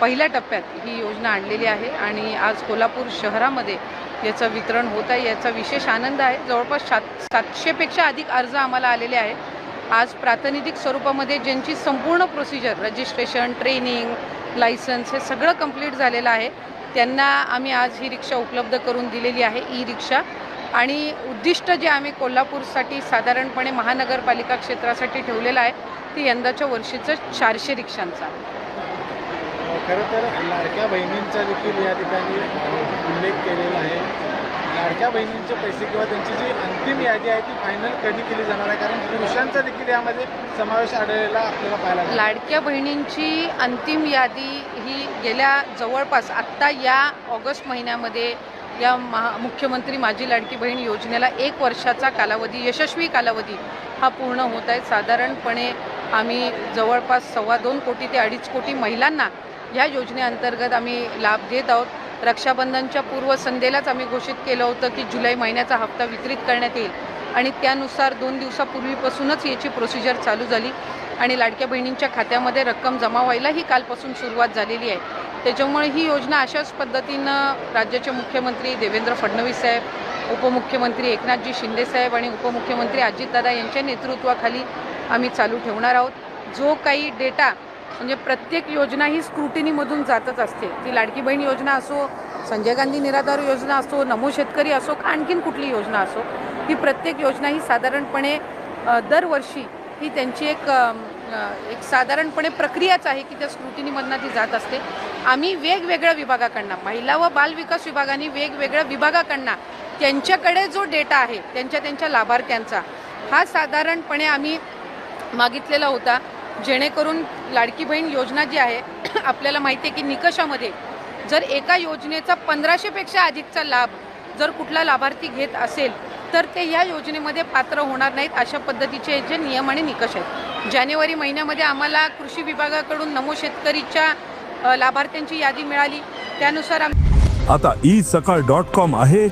पहिल्या टप्प्यात ही योजना आणलेली आहे आणि आज कोल्हापूर शहरामध्ये याचं वितरण होत आहे। याचा विशेष आनंद आहे। जवळपास 700पेक्षा अधिक अर्ज आम्हाला आलेले आहेत। आज प्रातिनिधिक स्वरूपामध्ये ज्यांची संपूर्ण प्रोसिजर रजिस्ट्रेशन, ट्रेनिंग, लायसन्स हे सगळं कंप्लीट झालेलं आहे, त्यांना आम्ही आज ही रिक्षा उपलब्ध करून दिलेली आहे, ई रिक्षा। आणि उद्दिष्ट जे आम्ही कोल्हापूरसाठी साधारणपणे महानगरपालिका क्षेत्रासाठी ठेवलेलं आहे ते यंदाच्या वर्षीचं 400 रिक्षांचं आहे। खरं तर लाडक्या बहिणींचा देखील या ठिकाणी उल्लेख केलेला आहे। लाडक्या बहिणींचे पैसे किंवा त्यांची जी अंतिम यादी आहे ती फायनल कधी केली जाणार आहे, कारण पुरुषांचा देखील यामध्ये समावेश आढळलेला आपल्याला पाहायला मिळाला। लाडक्या बहिणींची अंतिम यादी ही गेल्या जवळपास आत्ता या ऑगस्ट महिन्यामध्ये या मुख्यमंत्री माझी लाडकी बहीण योजनेला 1 वर्षाचा कालावधी, यशस्वी कालावधी हा पूर्ण होत आहे। साधारणपणे आम्ही जवळपास 2.25 कोटी ते 2.5 कोटी महिलांना या योजनेअंतर्गत आम्ही लाभ देत आहोत। रक्षाबंधनच्या पूर्वसंध्येलाच आम्ही घोषित केलं होतं की जुलै महिन्याचा हप्ता वितरित करण्यात येईल आणि त्यानुसार 2 दिवसापूर्वीपासूनच याची प्रोसिजर चालू झाली आणि लाडक्या बहिणींच्या खात्यामध्ये रक्कम जमा व्हायलाही कालपासून सुरुवात झालेली आहे। त्याच्यामुळे ही योजना अशाच पद्धतीनं राज्याचे मुख्यमंत्री देवेंद्र फडणवीस साहेब, उपमुख्यमंत्री एकनाथजी शिंदे साहेब आणि उपमुख्यमंत्री अजितदादा यांच्या नेतृत्वाखाली आम्ही चालू ठेवणार आहोत। जो काही डेटा म्हणजे प्रत्येक योजना ही स्क्रुटिनीमधून जातच असते, ती लाडकी बहीण योजना असो, संजय गांधी निराधार योजना असो, नमो शेतकरी असो, आणखीन कुठली योजना असो, ही प्रत्येक योजना ही साधारणपणे दरवर्षी ही त्यांची एक साधारणपणे प्रक्रियाच आहे की त्या स्क्रुटिनीमधनं ती जात असते। आम्ही वेगवेगळ्या विभागाकडनं, महिला व बालविकास विभागाने वेगवेगळ्या विभागाकडनं त्यांच्याकडे जो डेटा आहे त्यांच्या लाभार्थ्यांचा हा साधारणपणे आम्ही मागितलेला होता, जेणेकरून लाडकी बहीण योजना जी आहे आपल्याला माहिती आहे की निकषामध्ये जर एका योजनेचा 1500पेक्षा अधिकचा लाभ जर कुठला लाभार्थी घेत असेल तर ते या योजनेमध्ये पात्र होणार नाहीत, अशा पद्धतीचे जे नियम आणि निकष आहेत। जानेवारी महिन्यामध्ये आम्हाला कृषी विभागाकडून नमो शेतकरीच्या लाभार्थ्यांची यादी मिळाली, त्यानुसार आता isakal.com आहे